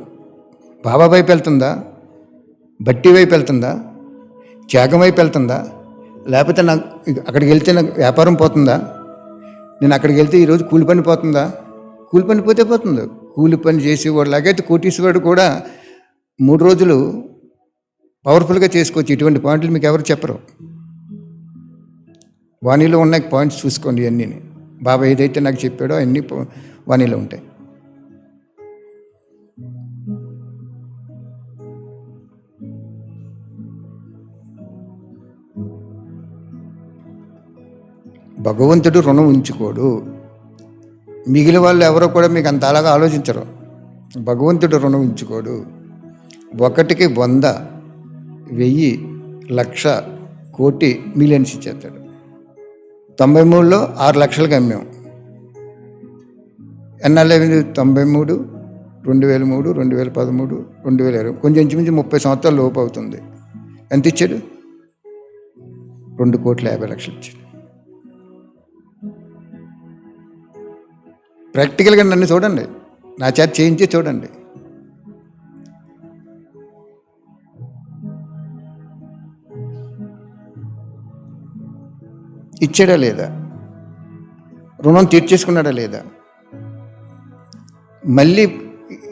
బాబా వైపు వెళ్తుందా, బట్టి వైపు వెళ్తుందా, త్యాగం వైపు వెళ్తుందా, లేకపోతే నాకు అక్కడికి వెళ్తే నాకు వ్యాపారం పోతుందా, నేను అక్కడికి వెళ్తే ఈరోజు కూలి పని పోతుందా? కూలి పని పోతే పోతుంది. కూలి పని చేసేవాడు లాగైతే కోటీశ్వరుడు కూడా 3 రోజులు పవర్ఫుల్గా చేసుకోవచ్చు. ఇటువంటి పాయింట్లు మీకు ఎవరు చెప్పరు. వాణిలో ఉన్న పాయింట్స్ చూసుకోండి. అన్నీ బాబా ఏదైతే నాకు చెప్పాడో అన్నీ వాణిలో ఉంటాయి. భగవంతుడు రుణం ఉంచుకోడు. మిగిలిన వాళ్ళు ఎవరో కూడా మీకు అంత అలాగా ఆలోచించరు. భగవంతుడు రుణం ఉంచుకోడు. 1కి 100, 1000, 1,00,000, కోటి, మిలియన్స్ ఇచ్చేస్తాడు. 93లో 6 లక్షలకు అమ్మాం. ఎన్నాళ్ళు 93, 2003, 2013, 2020, కొంచెం ఇంచుమించు 30 సంవత్సరాల లోపు అవుతుంది. ఎంత ఇచ్చాడు? 2,50,00,000 ఇచ్చాడు. ప్రాక్టికల్గా నన్ను చూడండి, నా చేత చేయించి చూడండి. ఇచ్చాడా లేదా? రుణం తీర్చేసుకున్నాడా లేదా? మళ్ళీ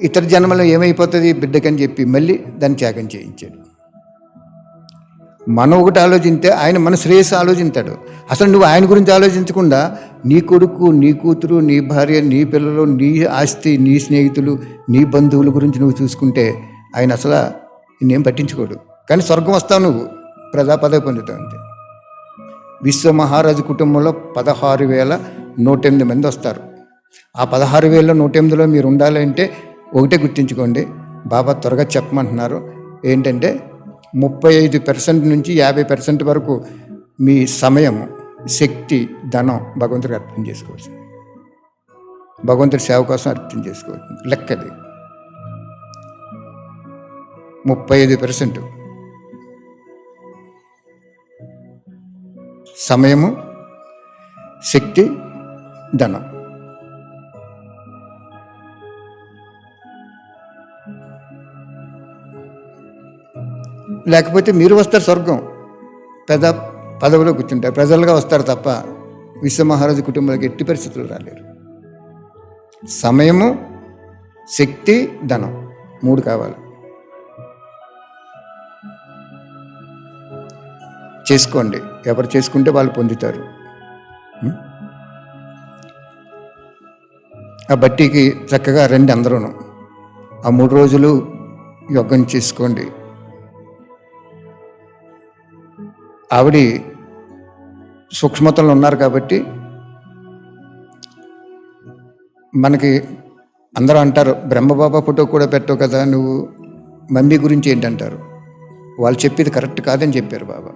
ఇతర జన్మలో ఏమైపోతుంది బిడ్డకని చెప్పి మళ్ళీ దాన్ని త్యాగం చేయించాడు. మనం ఒకటి ఆలోచిస్తే ఆయన మన శ్రేయస్సు ఆలోచించాడు. అసలు నువ్వు ఆయన గురించి ఆలోచించకుండా నీ కొడుకు, నీ కూతురు, నీ భార్య, నీ పిల్లలు, నీ ఆస్తి, నీ స్నేహితులు, నీ బంధువుల గురించి నువ్వు చూసుకుంటే ఆయన అసలు నిన్నేం పట్టించుకోడు. కానీ స్వర్గం వస్తావు, నువ్వు ప్రజాపదవి పొందుతావు అంతే. విశ్వమహారాజు కుటుంబంలో 16,108 మంది వస్తారు. ఆ 16,108లో మీరు ఉండాలంటే ఒకటే గుర్తుంచుకోండి, బాబా త్వరగా చెప్పమంటున్నారు. ఏంటంటే 35% నుంచి 50% వరకు మీ సమయము, శక్తి, ధనం భగవంతుడికి అర్పణ చేసుకోవచ్చు. భగవంతుడి సేవ కోసం అర్పణ చేసుకోవచ్చు. లెక్కది 35% సమయము, శక్తి, ధనం. లేకపోతే మీరు వస్తారు స్వర్గం, పదవిలో కూర్చుంటారు, ప్రజలుగా వస్తారు తప్ప విశ్వమహారాజు కుటుంబాలకు ఎట్టి పరిస్థితులు రాలేరు. సమయము, శక్తి, ధనం 3 కావాలి. చేసుకోండి. ఎవరు చేసుకుంటే వాళ్ళు పొందుతారు. ఆ బట్టికి చక్కగా రండి అందరూ. ఆ 3 రోజులు యోగం చేసుకోండి. ఆవిడ సూక్ష్మతలు ఉన్నారు కాబట్టి మనకి అందరూ అంటారు, బ్రహ్మబాబా ఫోటో కూడా పెట్టవు కదా నువ్వు, మమ్మీ గురించి ఏంటంటారు. వాళ్ళు చెప్పేది కరెక్ట్ కాదని చెప్పారు బాబా.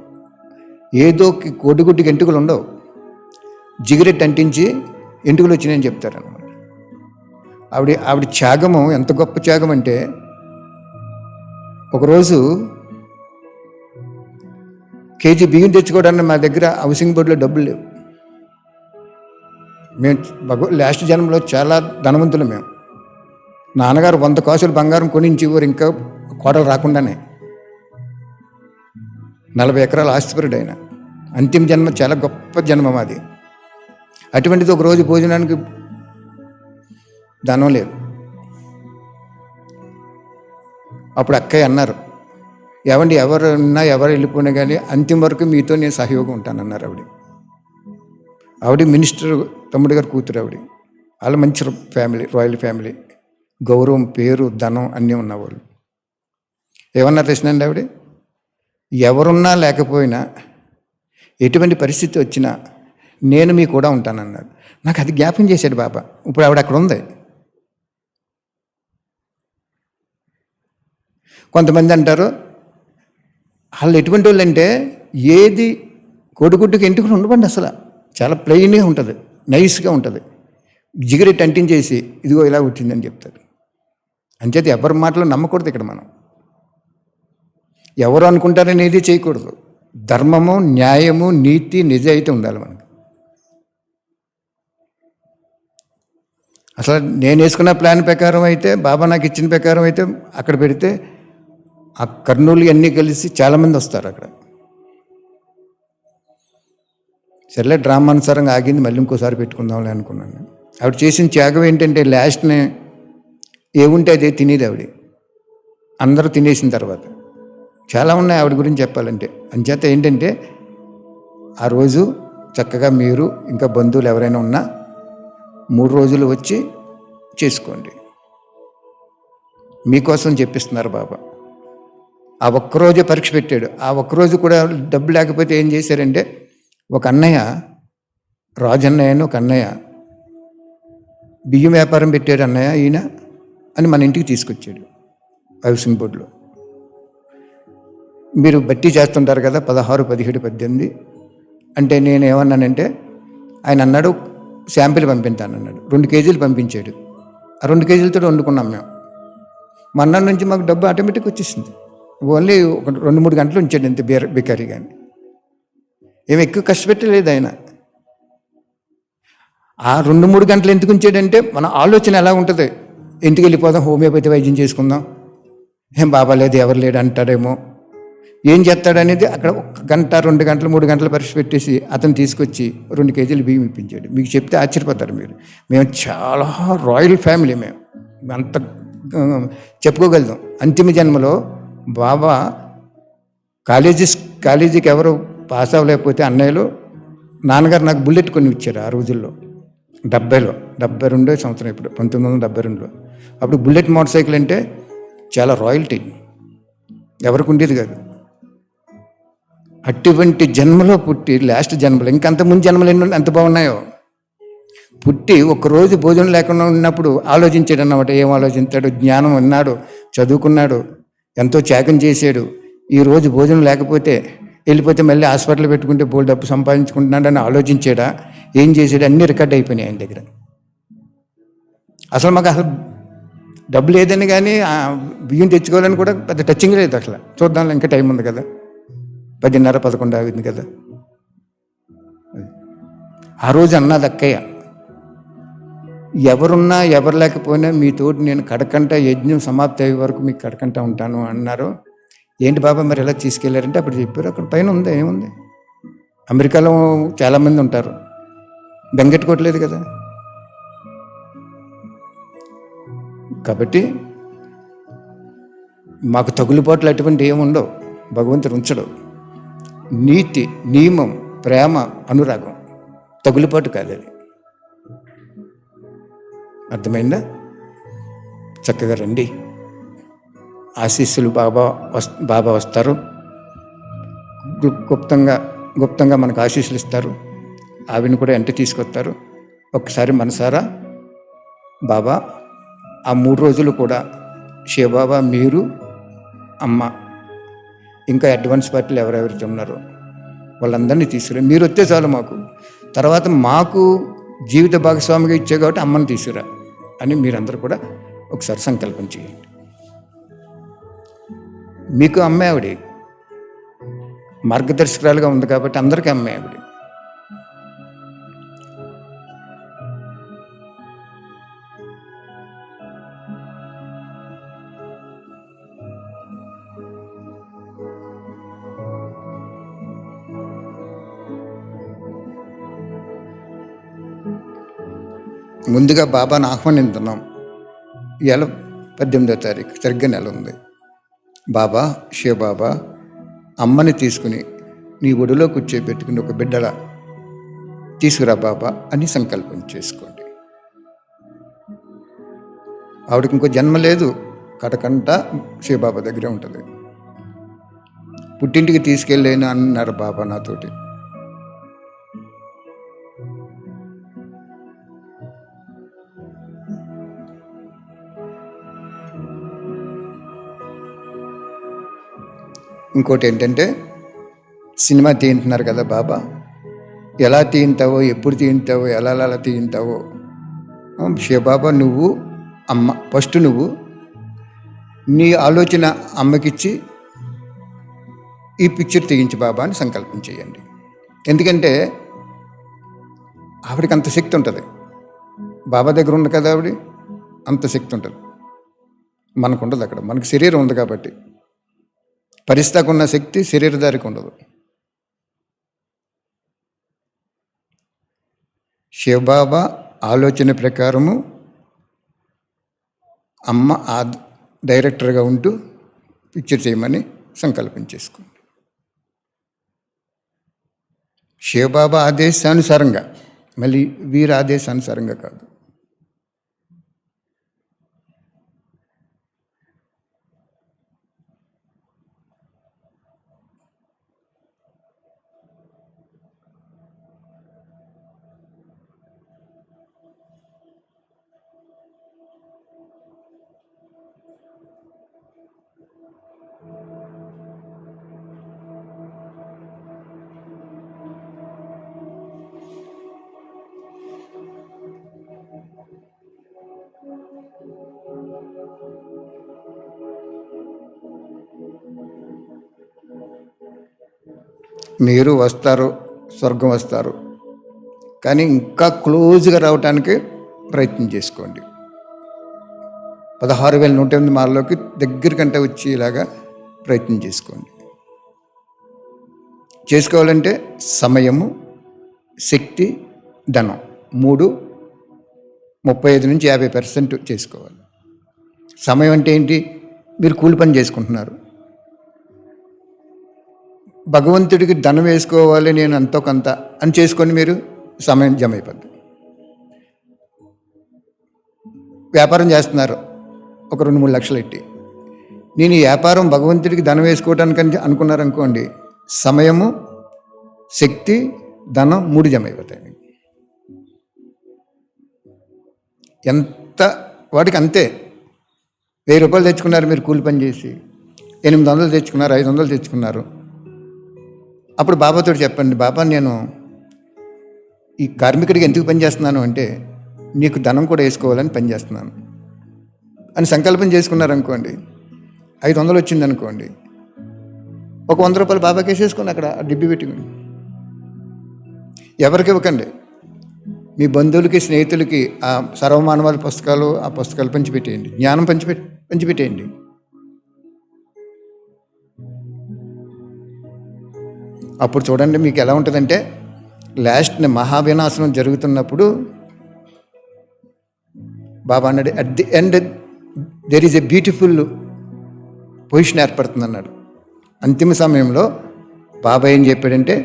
ఏదో కోడిగుడ్డికి ఎంటుకలు ఉండవు, జిగిరెట్ అంటించి ఎంటుకలు వచ్చినాయని చెప్తారు అనమాట. ఆవిడ త్యాగము ఎంత గొప్ప త్యాగం అంటే ఒకరోజు కేజీ బియ్యం తెచ్చుకోవడానికి మా దగ్గర హౌసింగ్ బోర్డులో డబ్బులు లేవు. మేము లాస్ట్ జన్మలో చాలా ధనవంతులు. మేము నాన్నగారు 100 కాసులు బంగారం కొనించేవారు, ఇంకా కోటలు రాకుండానే. 40 ఎకరాల ఆస్తిపరుడు ఆయన. అంతిమ జన్మ చాలా గొప్ప జన్మ మాది. అటువంటిది ఒకరోజు భోజనానికి ధనం లేదు. అప్పుడు అక్కయ్య అన్నారు, ఏమండి ఎవరున్నా ఎవరు వెళ్ళిపోయినా కానీ అంతిమ వరకు మీతో నేను సహయోగం ఉంటానన్నారు. ఆవిడ మినిస్టర్ తమ్ముడు గారు కూతురు. వాళ్ళు మంచి ఫ్యామిలీ, రాయల్ ఫ్యామిలీ, గౌరవం, పేరు, ధనం అన్నీ ఉన్నవాళ్ళు. ఏమన్నా తెలిసినండి ఆవిడ, ఎవరున్నా లేకపోయినా ఎటువంటి పరిస్థితి వచ్చినా నేను మీ కూడా ఉంటానన్నారు. నాకు అది జ్ఞాపకం చేశాడు బాబా. ఇప్పుడు ఆవిడ అక్కడ ఉంది. కొంతమంది అంటారు వాళ్ళు ఎటువంటి వాళ్ళు అంటే, ఏది కోడిగుడ్డుకి ఎంటుకుని ఉండబండి, అసలు చాలా ప్లెయిన్గా ఉంటుంది, నైస్గా ఉంటుంది. జిగరెట్ అంటించేసి ఇదిగో ఇలా వచ్చిందని చెప్తారు. అంచేత ఎవరి మాటలు నమ్మకూడదు. ఇక్కడ మనం ఎవరు అనుకుంటారనేది చేయకూడదు. ధర్మము, న్యాయము, నీతి, నిజాయితీ ఉండాలి మనకు. అసలు నేను వేసుకున్న ప్లాన్ ప్రకారం అయితే, బాబా నాకు ఇచ్చిన ప్రకారం అయితే అక్కడ పెడితే ఆ కర్నూలు అన్నీ కలిసి చాలామంది వస్తారు అక్కడ. సర్లే డ్రామా అనుసారంగా ఆగింది, మళ్ళీ ఇంకోసారి పెట్టుకుందాంలే అనుకున్నాను. ఆవిడ చేసిన త్యాగం ఏంటంటే లాస్ట్ని ఏముంటే అదే తినేది ఆవిడ. అందరూ తినేసిన తర్వాత చాలా ఉన్నాయి ఆవిడ గురించి చెప్పాలంటే. అంచేత ఏంటంటే ఆ రోజు చక్కగా మీరు ఇంకా బంధువులు ఎవరైనా ఉన్నా 3 రోజులు వచ్చి చేసుకోండి. మీకోసం చెప్పిస్తున్నారు బాబా. ఆ ఒక్కరోజే పరీక్ష పెట్టాడు. ఆ ఒక్కరోజు కూడా డబ్బు లేకపోతే ఏం చేశారంటే, ఒక అన్నయ్య, రాజన్నయ్య అని ఒక అన్నయ్య, బియ్యం వ్యాపారం పెట్టాడు అన్నయ్య ఈయన అని మన ఇంటికి తీసుకొచ్చాడు. హౌసింగ్ బోర్డులో మీరు బట్టి చేస్తుంటారు కదా, 16, 17, 18 అంటే నేను ఏమన్నానంటే, ఆయన అన్నాడు శాంపిల్ పంపిస్తానన్నాడు. 2 కేజీలు పంపించాడు. ఆ 2 కేజీలతో వండుకున్నాం మేము. మన్నా నుంచి మాకు డబ్బు ఆటోమేటిక్ వచ్చేసింది. ఓన్లీ ఒక 2-3 గంటలు ఉంచాడు అంతే బికారీ. కానీ ఏమి ఎక్కువ కష్టపెట్టలేదు ఆయన. ఆ 2-3 గంటలు ఎందుకు ఉంచాడంటే, మన ఆలోచన ఎలా ఉంటుంది, ఇంటికి వెళ్ళిపోదాం, హోమియోపతి వైద్యం చేసుకుందాం, ఏం బాబా లేదు ఎవరు లేడు అంటాడేమో, ఏం చేస్తాడనేది అక్కడ 1 గంట, 2 గంటలు, 3 గంటలు పరీక్ష పెట్టేసి అతను తీసుకొచ్చి 2 కేజీలు బియ్యం ఇప్పించాడు. మీకు చెప్తే ఆశ్చర్యపోతారు మీరు. మేము చాలా రాయల్ ఫ్యామిలీ. మేము అంత చెప్పుకోగలుగుతాం. అంతిమ జన్మలో బాబా కాలేజీకి ఎవరు పాస్ అవ్వలేకపోతే అన్నయ్యలు, నాన్నగారు నాకు బుల్లెట్ కొని ఇచ్చారు ఆ రోజుల్లో. 72 సంవత్సరం, ఇప్పుడు 1972లో. అప్పుడు బుల్లెట్ మోటార్ సైకిల్ అంటే చాలా రాయల్టీ, ఎవరికి ఉండేది కాదు. అటువంటి జన్మలో పుట్టి లాస్ట్ జన్మలో, ఇంకంత ముందు జన్మలు ఎన్నో ఎంత బాగున్నాయో, పుట్టి ఒక్కరోజు భోజనం లేకుండా ఉన్నప్పుడు ఆలోచించాడు అన్నమాట. ఏం ఆలోచించాడు? జ్ఞానం ఉన్నాడు, చదువుకున్నాడు, ఎంతో త్యాగం చేశాడు. ఈరోజు భోజనం లేకపోతే వెళ్ళిపోతే మళ్ళీ హాస్పిటల్ పెట్టుకుంటే బోల్ డబ్బు సంపాదించుకుంటున్నాడని ఆలోచించాడా? ఏం చేశాడు? అన్నీ రికార్డ్ అయిపోయినాయి ఆయన దగ్గర. అసలు మాకు డబ్బు లేదని కానీ బియ్యం తెచ్చుకోవాలని కూడా పెద్ద టచింగ్ లేదు అసలు. చూద్దాం, ఇంకా టైం ఉంది కదా, 10:30, 11 అయింది కదా. ఆ రోజు అన్నది అక్కయ్య, ఎవరున్నా ఎవరు లేకపోయినా మీతోటి నేను కడకంట యజ్ఞం సమాప్తి అయ్యే వరకు మీకు కడకంట ఉంటాను అన్నారు. ఏంటి బాబా మరి ఎలా తీసుకెళ్లారంటే అప్పుడు చెప్పారు, అక్కడ పైన ఉంది, ఏముంది, అమెరికాలో చాలామంది ఉంటారు, బెంగెట్టుకోవట్లేదు కదా. కాబట్టి మాకు తగులుబాట్లు అటువంటి ఏముండవు, భగవంతుడు ఉంచడు. నీతి, నియమం, ప్రేమ, అనురాగం, తగులుబాటు కాదు అది. అర్థమైందా? చక్కగా రండి, ఆశీస్సులు బాబా వస్తారు, గుప్తంగా మనకు ఆశీస్సులు ఇస్తారు. ఆవిని కూడా వెంట తీసుకొస్తారు. ఒకసారి మనసారా బాబా ఆ 3 రోజులు కూడా శివబాబా, మీరు, అమ్మ, ఇంకా అడ్వాన్స్ పార్టీలు ఎవరెవరైతే ఉన్నారో వాళ్ళందరినీ తీసుకురా. మీరు వస్తే చాలు మాకు, తర్వాత మాకు జీవిత భాగస్వామిగా ఇచ్చే కాబట్టి అమ్మని తీసుకురా అని మీరందరూ కూడా ఒకసారి సంకల్పం చేయండి. మీకు అమ్మే ఆవిడ, మార్గదర్శకురాలుగా ఉంది కాబట్టి అందరికీ అమ్మే ఆవిడ. ముందుగా బాబాను ఆహ్వానిస్తున్నాం. ఇవాళ 18వ తారీఖు, సరిగ్గా నెల ఉంది. బాబా, శివబాబా అమ్మని తీసుకుని నీ ఒడిలో కూర్చోబెట్టుకుని ఒక బిడ్డలా తీసుకురా బాబా అని సంకల్పం చేసుకోండి. ఆవిడకి ఇంకో జన్మ లేదు, కటకంట శివబాబా దగ్గరే ఉంటుంది. పుట్టింటికి తీసుకెళ్ళేను అన్నారు బాబా నాతోటి. ఇంకోటి ఏంటంటే, సినిమా తీయింటున్నారు కదా బాబా, ఎలా తీయింటావో, ఎప్పుడు తీయింటావో, ఎలా తీయింటావో. శివబాబా నువ్వు అమ్మ, ఫస్ట్ నువ్వు నీ ఆలోచన అమ్మకిచ్చి ఈ పిక్చర్ తీయించు బాబా అని సంకల్పం చేయండి. ఎందుకంటే ఆవిడకి అంత శక్తి ఉంటుంది. బాబా దగ్గర ఉంది కదా ఆవిడ, అంత శక్తి ఉంటుంది. మనకు ఉండదు. అక్కడ మనకు శరీరం ఉంది కాబట్టి. పరిస్థితికి ఉన్న శక్తి శరీరధారికి ఉండదు. శివబాబా ఆలోచన ప్రకారము అమ్మ డైరెక్టర్గా ఉంటూ పిక్చర్ చేయమని సంకల్పం చేసుకోండి. శివబాబా ఆదేశానుసారంగా, మళ్ళీ వీరి ఆదేశానుసారంగా కాదు. మీరు వస్తారు, స్వర్గం వస్తారు, కానీ ఇంకా క్లోజ్గా రావటానికి ప్రయత్నం చేసుకోండి. 16,108 మార్లోకి దగ్గరికంటే వచ్చేలాగా ప్రయత్నం చేసుకోండి. చేసుకోవాలంటే సమయము, శక్తి, ధనం 3 35 నుంచి 50% చేసుకోవాలి. సమయం అంటే ఏంటి? మీరు కూలి పని చేసుకుంటున్నారు. భగవంతుడికి ధనం వేసుకోవాలి నేను ఎంతో కొంత అని చేసుకొని మీరు సమయం జమ అయిపోద్ది. వ్యాపారం చేస్తున్నారు, ఒక 2-3 లక్షలు ఎట్టి, నేను ఈ వ్యాపారం భగవంతుడికి ధనం వేసుకోవడానికి అనుకున్నారనుకోండి, సమయము, శక్తి, ధనం 3 జమ అయిపోతాయి. ఎంత వాటికి అంతే. 1000 రూపాయలు తెచ్చుకున్నారు మీరు కూలి పని చేసి, 800 తెచ్చుకున్నారు, 500 తెచ్చుకున్నారు. అప్పుడు బాబాతో చెప్పండి, బాబా నేను ఈ కార్మికుడికి ఎందుకు పనిచేస్తున్నాను అంటే నీకు ధనం కూడా వేసుకోవాలని పనిచేస్తున్నాను అని సంకల్పం చేసుకున్నారనుకోండి. 500 వచ్చిందనుకోండి, ఒక 100 రూపాయలు బాబాకి వేసేసుకొని అక్కడ డిబ్బి పెట్టుకుని ఎవరికి ఇవ్వకండి. మీ బంధువులకి, స్నేహితులకి ఆ సర్వమానవాళి పుస్తకాలు, ఆ పుస్తకాలు పంచిపెట్టేయండి. జ్ఞానం పంచిపెట్టేయండి. అప్పుడు చూడండి మీకు ఎలా ఉంటుందంటే, లాస్ట్ మహావినాశనం జరుగుతున్నప్పుడు బాబా అన్నాడు, at the end there is a beautiful position ఏర్పడుతుంది అన్నాడు. అంతిమ సమయంలో బాబా ఏం చెప్పాడంటే,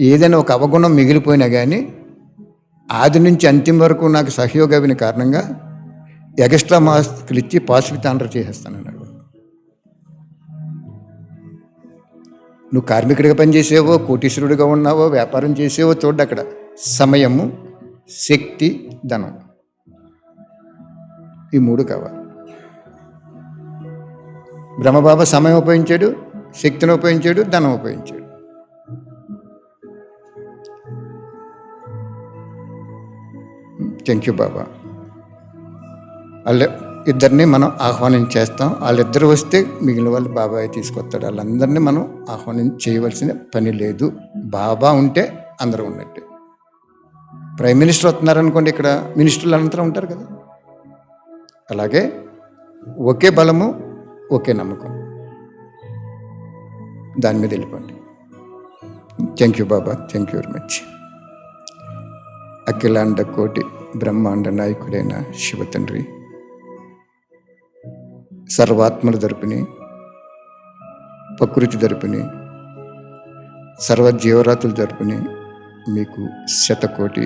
ఏదైనా ఒక అవగుణం మిగిలిపోయినా కానీ ఆది నుంచి అంతిమ వరకు నాకు సహయోగమైన కారణంగా ఎక్స్ట్రా మార్కులు ఇచ్చి పాసిబిలిటీ ఆనర్ చేసేస్తానన్నాడు. నువ్వు కార్మికుడిగా పనిచేసేవో, కోటీశ్వరుడిగా ఉన్నావో, వ్యాపారం చేసేవో చూడ్డు, అక్కడ సమయము, శక్తి, ధనం ఈ 3 కావాలి. బ్రహ్మబాబా సమయం ఉపయోగించాడు, శక్తిని ఉపయోగించాడు, ధనం ఉపయోగించాడు. థ్యాంక్ యూ బాబా. ఇద్దరిని మనం ఆహ్వానం చేస్తాం. వాళ్ళిద్దరు వస్తే మిగిలిన వాళ్ళు బాబాయ్ తీసుకొస్తాడు. వాళ్ళందరినీ మనం ఆహ్వానం చేయవలసిన పని లేదు. బాబా ఉంటే అందరూ ఉన్నట్టే. ప్రైమ్ మినిస్టర్ వస్తున్నారనుకోండి, ఇక్కడ మినిస్టర్లు అనంతరం ఉంటారు కదా. అలాగే ఒకే బలము, ఒకే నమ్మకం, దాని మీద వెళ్ళిపోండి. Thank you Baba, thank you very much. అఖిలాండ కోటి బ్రహ్మాండ నాయకుడైన శివతండ్రి, సర్వాత్మల తరపుని, ప్రకృతి తరపుని, సర్వజీవరాతుల తరపుని మీకు శతకోటి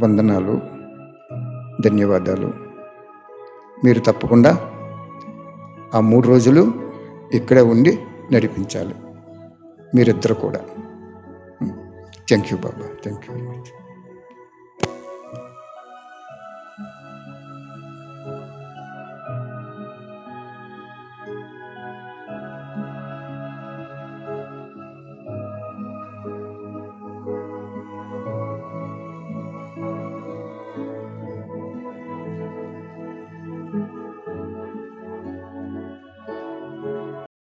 వందనాలు, ధన్యవాదాలు. మీరు తప్పకుండా ఆ 3 రోజులు ఇక్కడే ఉండి నడిపించాలి, మీరిద్దరు కూడా. Thank you Baba, thank you very much.